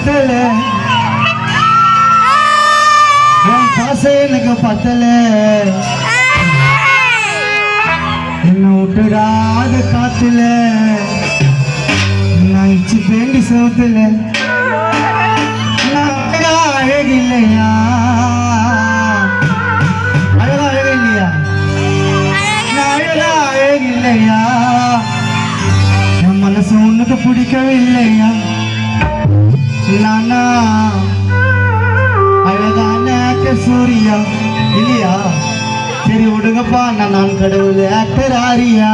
பத்தல உன் பாசை எனக்கு பத்தல என்ன விட்டுடாத காத்துல நான் இச்சு பேண்டி சோத்துல அழகில்லையா அழகா அழக இல்லையா அழகா அழகில்லையா என் மனசு உனக்கு பிடிக்கவில்லையா நானா அழகான சூரியா இல்லையா சரி விடுங்கப்பா நான் கடவுள் ஆக்டர் ஆரியா